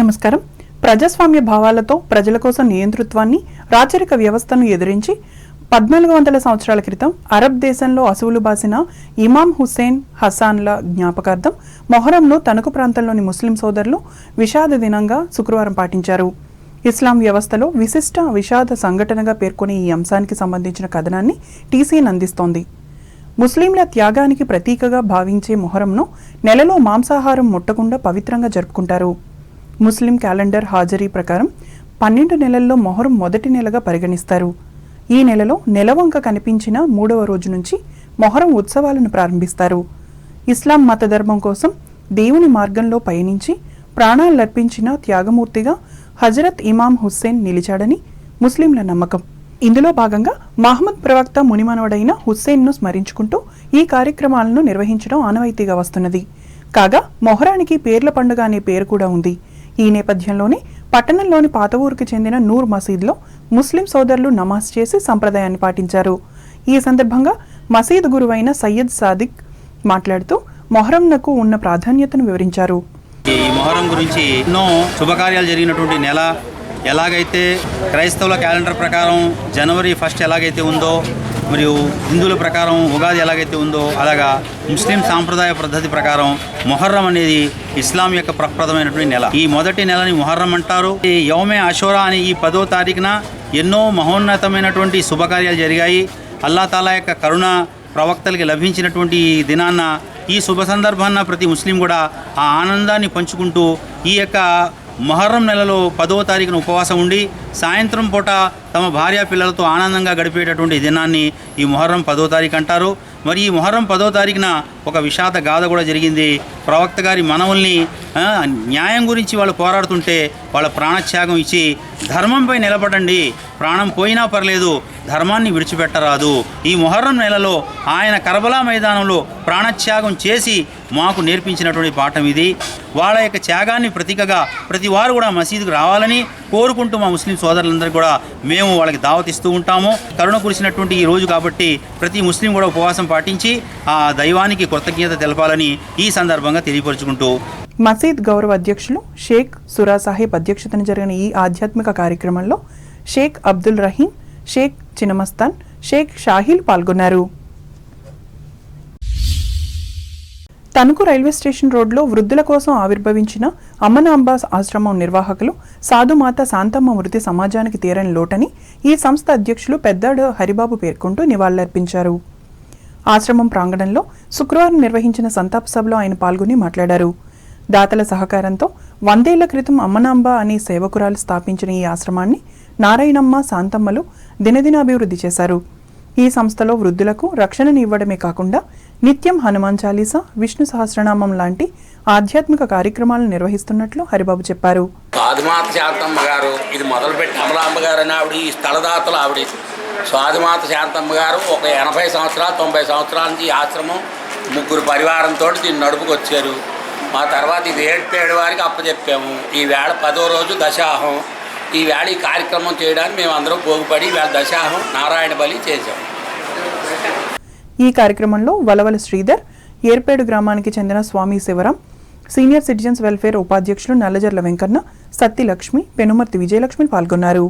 నమస్కారం. ప్రజాస్వామ్య భావాలతో ప్రజల కోసం నియంతృత్వాన్ని, రాచరిక వ్యవస్థను ఎదిరించి 1400 సంవత్సరాల క్రితం అరబ్ దేశంలో అసువులు బాసిన ఇమాం హుస్సేన్ హసాన్ల జ్ఞాపకార్థం మొహరంను తణుకు ప్రాంతంలోని ముస్లిం సోదరులు విషాద దినంగా శుక్రవారం పాటించారు. ఇస్లాం వ్యవస్థలో విశిష్ట విషాద సంఘటనగా పేర్కొనే ఈ అంశానికి సంబంధించిన కథనాన్ని టీసీఎన్ అందిస్తోంది. ముస్లింల త్యాగానికి ప్రతీకగా భావించే మొహరంను నెలలో మాంసాహారం ముట్టకుండా పవిత్రంగా జరుపుకుంటారు. ముస్లిం క్యాలెండర్ హాజరీ ప్రకారం 12 నెలల్లో మొహరం మొదటి నెలగా పరిగణిస్తారు. ఈ నెలలో నెలవంక కనిపించిన 3వ రోజు నుంచి మొహరం ఉత్సవాలను ప్రారంభిస్తారు. ఇస్లాం మతధర్మం కోసం దేవుని మార్గంలో పయనించి ప్రాణాలర్పించిన త్యాగమూర్తిగా హజరత్ ఇమాం హుస్సేన్ నిలిచాడని ముస్లింల నమ్మకం. ఇందులో భాగంగా మహమ్మద్ ప్రవక్త మునిమనవడైన హుస్సేన్ను స్మరించుకుంటూ ఈ కార్యక్రమాలను నిర్వహించడం ఆనవాయితీగా వస్తున్నది. కాగా మొహరానికి పేర్ల పండుగ అనే పేరు కూడా ఉంది. ఈ నేపథ్యంలోనే పట్టణంలోని పాత ఊరికి చెందిన నూర్ మసీద్లో ముస్లిం సోదరులు నమాజ్ చేసి సంప్రదాయాన్ని పాటించారు. ఈ సందర్భంగా మసీద్ గురువైన సయ్యద్ సాదిక్ మాట్లాడుతూ మొహరంనకు ఉన్న ప్రాధాన్యతను వివరించారు. ఈ మొహరం గురించి ఎన్నో శుభకార్యాలు జరిగినటువంటి నెల. ఎలాగైతే క్రైస్తవుల క్యాలెండర్ ప్రకారం జనవరి 1 ఎలాగైతే ఉందో, మరియు హిందువుల ప్రకారం ఉగాది ఎలాగైతే ఉందో, అలాగా ముస్లిం సాంప్రదాయ పద్ధతి ప్రకారం మొహర్రం అనేది ఇస్లాం యొక్క ప్రప్రదమైనటువంటి నెల. ఈ మొదటి నెలని మొహర్రం అంటారు. ఈ యౌమే అషూరా అని ఈ 10వ తారీఖున ఎన్నో మహోన్నతమైనటువంటి శుభకార్యాలు జరిగాయి. అల్లా తాలా యొక్క కరుణ ప్రవక్తలకి లభించినటువంటి ఈ దినాన్న, ఈ శుభ సందర్భాన్న ప్రతి ముస్లిం కూడా ఆ ఆనందాన్ని పంచుకుంటూ ఈ యొక్క మొహర్రం నెలలో 10వ తారీఖున ఉపవాసం ఉండి సాయంత్రం పూట తమ భార్య పిల్లలతో ఆనందంగా గడిపేటటువంటి దినాన్ని ఈ మొహర్రం 10వ తారీఖు అంటారు. మరి ఈ మొహర్రం 10వ తారీఖున ఒక విషాద గాథ కూడా జరిగింది. ప్రవక్త గారి మనవుల్ని న్యాయం గురించి వాళ్ళు పోరాడుతుంటే వాళ్ళ ప్రాణత్యాగం ఇచ్చి ధర్మంపై నిలబడండి, ప్రాణం పోయినా పర్లేదు, ధర్మాన్ని విడిచిపెట్టరాదు. ఈ మొహర్రం నెలలో ఆయన కర్బలా మైదానంలో ప్రాణత్యాగం చేసి మాకు నేర్పించినటువంటి పాఠం ఇది. వాళ్ళ యొక్క త్యాగాన్ని ప్రతీకగా ప్రతి వారు కూడా మసీదుకు రావాలని కోరుకుంటూ మా ముస్లిం సోదరులందరికీ కూడా మేము వాళ్ళకి దావత్ ఇస్తూ ఉంటాము. కరుణ కురిసినటువంటి ఈ రోజు కాబట్టి ప్రతి ముస్లిం కూడా ఉపవాసం పాటించి ఆ దైవానికి కృతజ్ఞత తెలపాలని ఈ సందర్భంగా తెలియపరుచుకుంటూ మసీద్ గౌరవ అధ్యక్షులు షేక్ సురా సాహిబ్ అధ్యక్షతన జరిగిన ఈ ఆధ్యాత్మిక కార్యక్రమంలో షేక్ అబ్దుల్ రహీం, షేక్ చినమస్తాన్, షేక్ షాహిల్ పాల్గొన్నారు. తణుకు రైల్వే స్టేషన్ రోడ్లో వృద్ధుల కోసం ఆవిర్భవించిన అమ్మనాంబ ఆశ్రమం నిర్వాహకులు సాధుమాత శాంతమ్మ మృతి సమాజానికి తీరని లోటని ఈ సంస్థ అధ్యక్షులు పెద్దాడు హరిబాబు పేర్కొంటూ నివాళులర్పించారు. ఆశ్రమం ప్రాంగణంలో శుక్రవారం నిర్వహించిన సంతాప సభలో ఆయన పాల్గొని మాట్లాడారు. దాతల సహకారంతో 100 ఏళ్ల క్రితం అమ్మనాంబ అనే సేవకురాలు స్థాపించిన ఈ ఆశ్రమాన్ని నారాయణమ్మ, శాంతమ్మలు దినదినాభివృద్ధి చేశారు. ఈ సంస్థలో వృద్ధులకు రక్షణను ఇవ్వడమే కాకుండా నిత్యం హనుమాన్ చాలీసా, విష్ణు సహస్రనామం లాంటి ఆధ్యాత్మిక కార్యక్రమాలను నిర్వహిస్తున్నట్లు హరిబాబు చెప్పారు. సాధుమాత శాంతమ్మ గారు ఇది మొదలుపెట్టి అమలాంబ గారు అని ఆవిడ, ఈ స్థలదాతలు ఆవిడ. సాధుమాత శాంతమ్మ గారు ఒక 80 సంవత్సరాలు 90 సంవత్సరాల నుంచి ఈ ఆశ్రమం 3 పరివారంతో దీన్ని నడుపుకొచ్చారు. మా తర్వాత ఇది 7 వారికి అప్పచెప్పాము. ఈ వేళ 10వ రోజు దశాహం. ఈ వేళ ఈ కార్యక్రమం చేయడానికి మేము అందరం పోగుపడి వేళ దశాహం నారాయణ బలి చేశాం. ఈ కార్యక్రమంలో వలవల శ్రీధర్, ఏర్పేడు గ్రామానికి చెందిన స్వామి శివరాం, సీనియర్ సిటిజన్స్ వెల్ఫేర్ ఉపాధ్యక్షులు నల్లజర్ల వెంకన్న, సత్తి లక్ష్మి, పెనుమర్తి విజయలక్ష్మి పాల్గొన్నారు.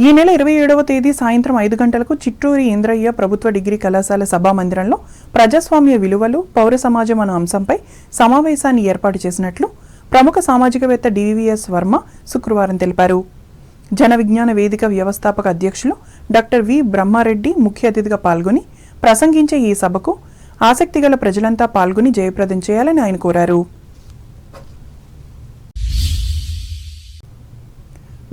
ఈ నెల 27వ తేదీ సాయంత్రం 5 గంటలకు చిట్టూరి ఇంద్రయ్య ప్రభుత్వ డిగ్రీ కళాశాల సభా మందిరంలో ప్రజాస్వామ్య విలువలు, పౌర సమాజం అనే అంశంపై సమావేశాన్ని ఏర్పాటు చేసినట్లు ప్రముఖ సామాజికవేత్త డివివిఎస్ వర్మ శుక్రవారం తెలిపారు. జన విజ్ఞాన వేదిక వ్యవస్థాపక అధ్యక్షులు డాక్టర్ వి బ్రహ్మారెడ్డి ముఖ్య అతిథిగా పాల్గొని ప్రసంగించే ఈ సభకు ఆసక్తిగల ప్రజలంతా పాల్గొని జయప్రదం చేయాలని ఆయన కోరారు.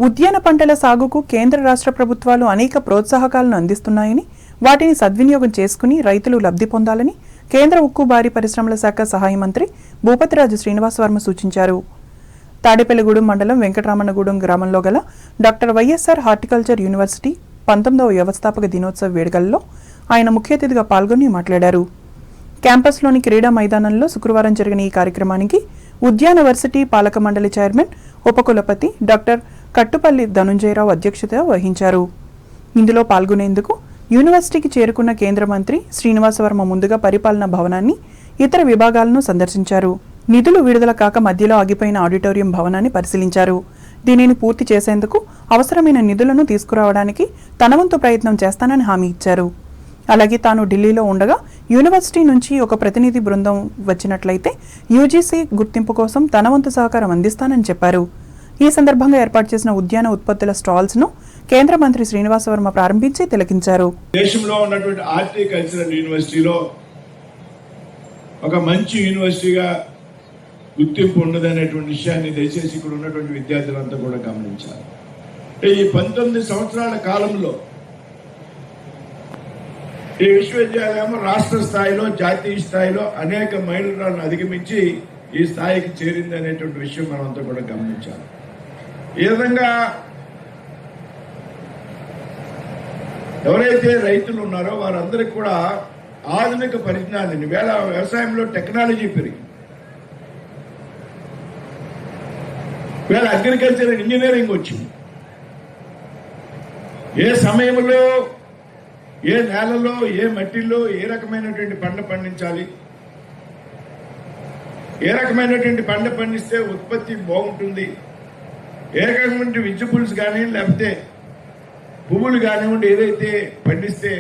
ఉద్యాన పంటల సాగుకు కేంద్ర రాష్ట్ర ప్రభుత్వాలు అనేక ప్రోత్సాహకాలను అందిస్తున్నాయని, వాటిని సద్వినియోగం చేసుకుని రైతులు లబ్ధి పొందాలని కేంద్ర ఉక్కు భారీ పరిశ్రమల శాఖ సహాయ మంత్రి భూపతిరాజు శ్రీనివాస్ వర్మ సూచించారు. తాడేపల్లిగూడెం మండలం వెంకటరామన్నగూడెం గ్రామంలో గల డాక్టర్ వైఎస్ఆర్ హార్టికల్చర్ యూనివర్సిటీ 19వ వ్యవస్థాపక దినోత్సవ వేడుకల్లో ఆయన ముఖ్య అతిథిగా పాల్గొని మాట్లాడారు. క్యాంపస్లోని క్రీడా మైదానంలో శుక్రవారం జరిగిన ఈ కార్యక్రమానికి ఉద్యాన వర్సిటీ పాలక మండలి చైర్మన్, ఉపకులపతి డాక్టర్ కట్టుపల్లి ధనుంజయరావు అధ్యక్షత వహించారు. ఇందులో పాల్గొనేందుకు యూనివర్సిటీకి చేరుకున్న కేంద్ర మంత్రి శ్రీనివాసవర్మ ముందుగా పరిపాలనా భవనాన్ని, ఇతర విభాగాలను సందర్శించారు. నిధులు విడుదల కాక మధ్యలో ఆగిపోయిన ఆడిటోరియం భవనాన్ని పరిశీలించారు. దీనిని పూర్తి చేసేందుకు అవసరమైన నిధులను తీసుకురావడానికి తన వంతు ప్రయత్నం చేస్తానని హామీ ఇచ్చారు. అలాగే తాను ఢిల్లీలో ఉండగా యూనివర్సిటీ నుంచి ఒక ప్రతినిధి బృందం వచ్చినట్లయితే యూజీసీ గుర్తింపు కోసం తన వంతు సహకారం అందిస్తానని చెప్పారు. ఈ సందర్భంగా ఏర్పాటు చేసిన ఉద్యాన ఉత్పత్తుల స్టాల్స్ ను కేంద్ర మంత్రి శ్రీనివాస వర్మ ప్రారంభించి తిలకించారు. దేశంలో ఉన్నటువంటి హార్టికల్చరల్ యూనివర్సిటీలో ఒక మంచి యూనివర్సిటీగా గుర్తింపు ఉండదనేటువంటి విషయాన్ని దయచేసి ఇక్కడ ఉన్నటువంటి విద్యార్థులంతా కూడా గమనించాలి. ఈ 19 సంవత్సరాల కాలంలో ఈ విశ్వవిద్యాలయం రాష్ట్ర స్థాయిలో, జాతీయ స్థాయిలో అనేక మైలురాళ్లను అధిగమించి ఈ స్థాయికి చేరింది అనేటువంటి విషయం మనమంతా కూడా గమనించాలి. ఈ విధంగా ఎవరైతే రైతులు ఉన్నారో వారందరికీ కూడా ఆధునిక పరిజ్ఞానాన్ని, వేళ వ్యవసాయంలో టెక్నాలజీ పెరిగింది, వేళ అగ్రికల్చర్ ఇంజనీరింగ్ వచ్చింది. ఏ సమయంలో, ఏ నేలలో, ఏ మట్టిలో ఏ రకమైనటువంటి పంట పండించాలి, ఏ రకమైనటువంటి పంట పండిస్తే ఉత్పత్తి బాగుంటుంది, ఏ రకమైన వెజిటబుల్స్ కానీ లేకపోతే పువ్వులు కానివ్వండి ఏదైతే పండిస్తే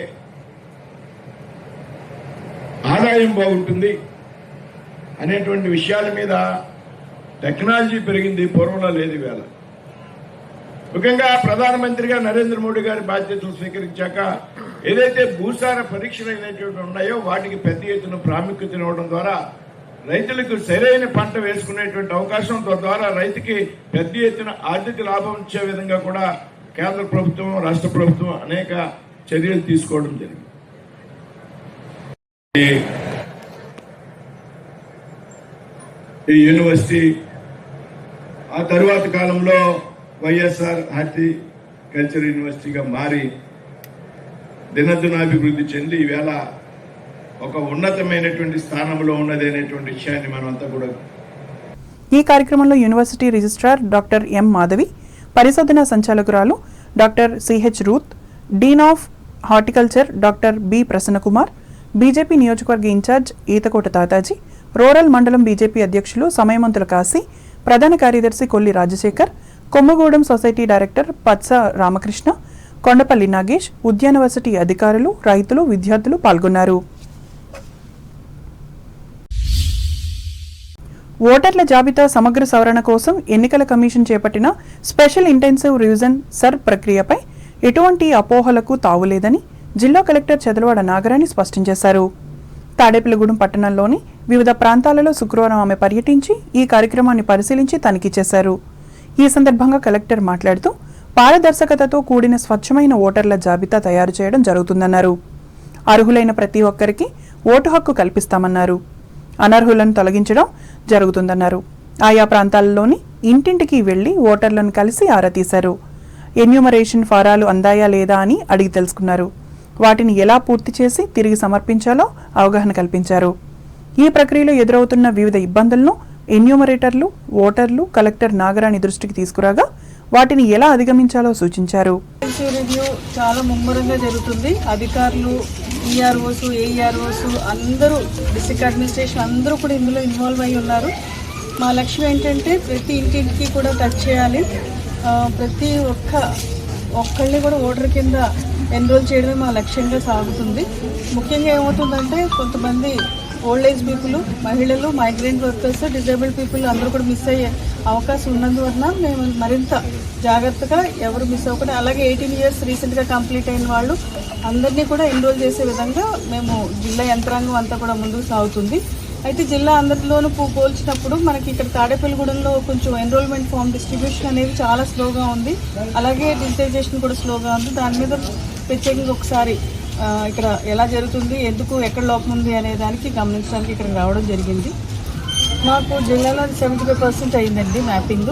ఆదాయం బాగుంటుంది అనేటువంటి విషయాల మీద టెక్నాలజీ పెరిగింది, పూర్వంలో లేదు. వేళ ముఖ్యంగా ప్రధానమంత్రిగా నరేంద్ర మోడీ గారి బాధ్యతలు స్వీకరించాక ఏదైతే భూసార పరీక్షలు అనేటువంటి ఉన్నాయో వాటికి పెద్ద ఎత్తున ప్రాముఖ్యత ఇవ్వడం ద్వారా రైతులకు సరైన పంట వేసుకునేటువంటి అవకాశం, తద్వారా రైతుకి పెద్ద ఎత్తున ఆర్థిక లాభం ఇచ్చే విధంగా కూడా కేంద్ర ప్రభుత్వం, రాష్ట్ర ప్రభుత్వం అనేక చర్యలు తీసుకోవడం జరిగింది. ఈ యూనివర్సిటీ ఆ తరువాత కాలంలో వైఎస్ఆర్ హార్టికల్చర్ యూనివర్సిటీగా మారి దినదినాభివృద్ధి చెంది ఈవేళ ఒక ఉన్నతమైనటువంటి స్థానంలో ఉన్నది అనేటువంటి విషయాన్ని మనమంతా కూడా. ఈ కార్యక్రమంలో university registrar doctor M Madhavi, పరిశోధనా సంచాలకురాలు doctor CH Ruth, dean of horticulture doctor B Prasannakumar, BJP నియోజకవర్గ ఇన్ఛార్జ్ ఈతకోట తాతాజీ, రూరల్ మండలం బీజేపీ అధ్యక్షులు సమయమంతుల కాశీ, ప్రధాన కార్యదర్శి కొల్లి రాజశేఖర్, కొమ్మగూడెం సొసైటీ డైరెక్టర్ పత్స రామకృష్ణ, కొండపల్లి నాగేష్, ఉద్యానవర్సిటీ అధికారులు, రైతులు, విద్యార్థులు పాల్గొన్నారు. ఓటర్ల జాబితా సమగ్ర సవరణ కోసం ఎన్నికల కమిషన్ చేపట్టిన స్పెషల్ ఇంటెన్సివ్ రివిజన్ సర్ ప్రక్రియపై ఎటువంటి అపోహలకు తావులేదని జిల్లా కలెక్టర్ చదలవాడ నాగరాణి స్పష్టం చేశారు. తాడేపల్లిగూడెం పట్టణంలోని వివిధ ప్రాంతాలలో శుక్రవారం ఆమె పర్యటించి ఈ కార్యక్రమాన్ని పరిశీలించి తనిఖీ చేశారు. ఈ సందర్భంగా కలెక్టర్ మాట్లాడుతూ పారదర్శకతతో కూడిన స్వచ్ఛమైన ఓటర్ల జాబితా తయారు చేయడం జరుగుతుందన్నారు. అర్హులైన ప్రతి ఒక్కరికి ఓటు హక్కు కల్పిస్తామన్నారు. అనర్హులను తొలగించడం జరుగుతుందన్నారు. ఆయా ప్రాంతాలలోని ఇంటింటికి వెళ్లి ఓటర్లను కలిసి ఆరా తీశారు. ఎన్యూమరేషన్ ఫారాలు అందాయా లేదా అని అడిగి తెలుసుకున్నారు. వాటిని ఎలా పూర్తి చేసి తిరిగి సమర్పించాలో అవగాహన కల్పించారు. ఈ ప్రక్రియలో ఎదురవుతున్న వివిధ ఇబ్బందులను ఎన్యూమరేటర్లు, ఓటర్లు కలెక్టర్ నాగరాణి దృష్టికి తీసుకురాగా వాటిని ఎలా అధిగమించాలో సూచించారు. రివ్యూ చాలా ముమ్మరంగా జరుగుతుంది. అధికారులు, ఈఆర్ఓస్, ఏఈఆర్ఓస్ అందరూ, డిస్ట్రిక్ట్ అడ్మినిస్ట్రేషన్ అందరూ కూడా ఇందులో ఇన్వాల్వ్ అయి ఉన్నారు. మా లక్ష్యం ఏంటంటే ప్రతి ఇంటింటికి కూడా టచ్ చేయాలి, ప్రతి ఒక్కళ్ళని కూడా ఓటర్ కింద ఎన్రోల్ చేయడమే మా లక్ష్యంగా సాగుతుంది. ముఖ్యంగా ఏమవుతుందంటే కొంతమంది ఓల్డ్ ఏజ్ పీపుల్, మహిళలు, మైగ్రెంట్ వర్కర్స్, డిజేబుల్డ్ పీపుల్ అందరూ కూడా మిస్ అయ్యే అవకాశం ఉన్నందువలన మేము మరింత జాగ్రత్తగా ఎవరు మిస్ అవ్వకుండా, అలాగే 18 years రీసెంట్గా కంప్లీట్ అయిన వాళ్ళు అందరినీ కూడా ఎన్రోల్ చేసే విధంగా మేము జిల్లా యంత్రాంగం అంతా కూడా ముందుకు సాగుతుంది. అయితే జిల్లా అందరిలోనూ పోల్చినప్పుడు మనకి ఇక్కడ తాడేపల్లిగూడెంలో కొంచెం ఎన్రోల్మెంట్ ఫామ్ డిస్ట్రిబ్యూషన్ అనేది చాలా స్లోగా ఉంది, అలాగే డిజిటైజేషన్ కూడా స్లోగా ఉంది. దాని మీద ప్రత్యేకంగా ఒకసారి ఇక్కడ ఎలా జరుగుతుంది, ఎందుకు, ఎక్కడ లోపం ఉంది అనే దానికి గమనించడానికి ఇక్కడ రావడం జరిగింది. మాకు జిల్లాలో 75% అయిందండి మ్యాపింగ్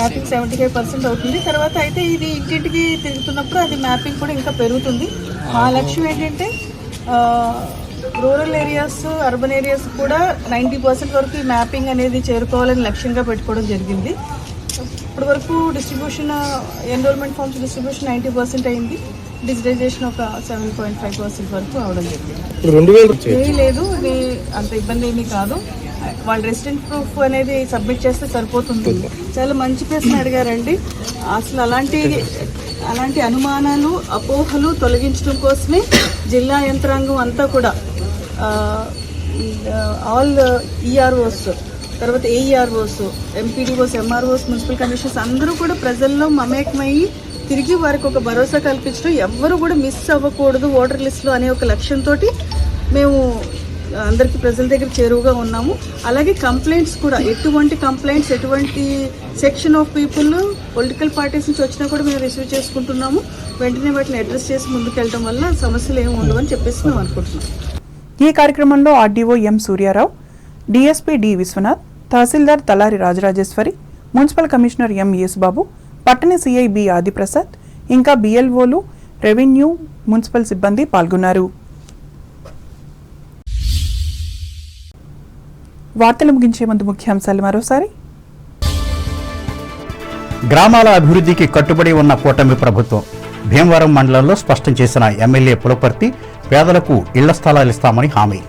75% అవుతుంది. తర్వాత అయితే ఇది ఇంటింటికి తిరుగుతున్నప్పుడు అది మ్యాపింగ్ కూడా ఇంకా పెరుగుతుంది. మా లక్ష్యం ఏంటంటే రూరల్ ఏరియాస్, అర్బన్ ఏరియాస్ కూడా 90% వరకు ఈ మ్యాపింగ్ అనేది చేరుకోవాలని లక్ష్యంగా పెట్టుకోవడం జరిగింది. ఇప్పటి వరకు డిస్ట్రిబ్యూషన్, ఎన్రోల్మెంట్ ఫామ్స్ డిస్ట్రిబ్యూషన్ 90% అయింది. డిజిటైజేషన్ ఒక 7.5% వరకు అవడం జరిగింది. లేదు, అంత ఇబ్బంది ఏమీ కాదు. వాళ్ళ రెసిడెంట్ ప్రూఫ్ అనేది సబ్మిట్ చేస్తే సరిపోతుంది. చాలా మంచి ప్రశ్న అడిగారండి. అసలు అలాంటి అనుమానాలు, అపోహలు తొలగించడం కోసమే జిల్లా యంత్రాంగం అంతా కూడా ఆల్ ఈఆర్ఓస్, తర్వాత AEROs, MPDOs, MROs, municipal commissioners అందరూ కూడా ప్రజల్లో మమేకమయ్యి తిరిగి వారికి ఒక భరోసా కల్పించడం, ఎవ్వరూ కూడా మిస్ అవ్వకూడదు ఓటర్ లిస్టులో అనే ఒక లక్ష్యంతో మేము అందరికీ ప్రజల దగ్గర చేరువుగా ఉన్నాము. అలాగే కంప్లైంట్స్ కూడా ఎటువంటి కంప్లైంట్స్, ఎటువంటి section of people political parties నుంచి వచ్చినా కూడా మేము రిసీవ్ చేసుకుంటున్నాము. వెంటనే వాటిని అడ్రస్ చేసి ముందుకు వెళ్ళడం వల్ల సమస్యలు ఏమి ఉండవని చెప్పేసి మేము అనుకుంటున్నాం. ఈ కార్యక్రమంలో RDO M Suryarao, DSP D Viswanath, tahsildar Talari Rajarajeswari, municipal commissioner M Yesubabu, పట్టణ సిఐ బి ఆదిప్రసాద్, ఇంకా బిఎల్ఓలు, రెవెన్యూ, మున్సిపల్ సిబ్బంది పాల్గొన్నారు. వార్తలు ముగించే ముందు ముఖ్యాంశాలు మరోసారి. గ్రామాల అభివృద్ధికి కట్టుబడి ఉన్న కూటమి ప్రభుత్వం. భీమవరం మండలంలో స్పష్టం చేసిన ఎమ్మెల్యే పులపర్తి, పేదలకు ఇళ్ల స్థలాలు ఇస్తామని హామీ.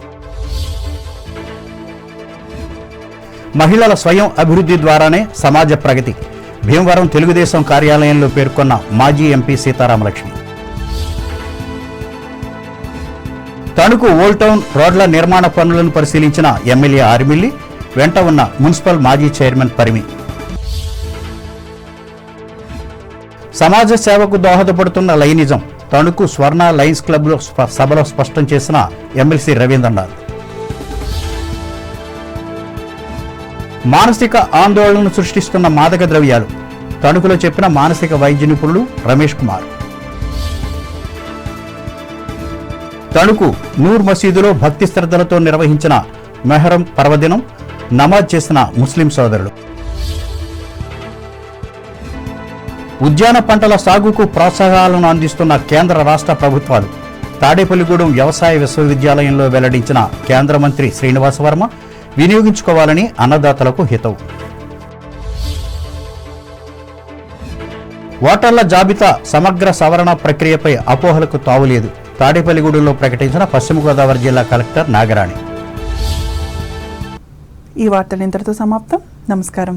మహిళల స్వయం అభివృద్ధి ద్వారానే సమాజ ప్రగతి. భీమవరం తెలుగుదేశం కార్యాలయంలో పేర్కొన్న మాజీ MP Seetharamalakshmi. Tanuku old town రోడ్ల నిర్మాణ పనులను పరిశీలించిన ఎమ్మెల్యే ఆర్మిల్లి, వెంట ఉన్న మున్సిపల్ మాజీ చైర్మన్ పరిమి. సమాజ సేవకు దోహదపడుతున్న లైనిజం. తణుకు స్వర్ణ లయన్స్ క్లబ్లో సభలో స్పష్టం చేసిన ఎమ్మెల్సీ రవీంద్రనాథ్. మానసిక ఆందోళనను సృష్టిస్తున్న మాదక ద్రవ్యాలు. తణుకులో చెప్పిన మానసిక వైద్య నిపుణులు రమేష్ కుమార్. తణుకు నూర్ మసీదులో భక్తి శ్రద్ధలతో నిర్వహించిన మెహరం పర్వదినం, నమాజ్ చేసిన ముస్లిం సోదరులు. ఉద్యాన పంటల సాగుకు ప్రోత్సాహాలను అందిస్తున్న కేంద్ర రాష్ట్ర ప్రభుత్వాలు. తాడేపల్లిగూడెం వ్యవసాయ విశ్వవిద్యాలయంలో వెల్లడించిన కేంద్ర మంత్రి శ్రీనివాసవర్మ, వినియోగించుకోవాలని అన్నదాతలకు హితవు. ఓటర్ల జాబితా సమగ్ర సవరణ ప్రక్రియపై అపోహలకు తావులేదు. తాడేపల్లిగూడెంలో ప్రకటించిన పశ్చిమ గోదావరి జిల్లా కలెక్టర్ నాగరాణి. ఈ వార్తలు ఇంతటితో సమాప్తం. నమస్కారం.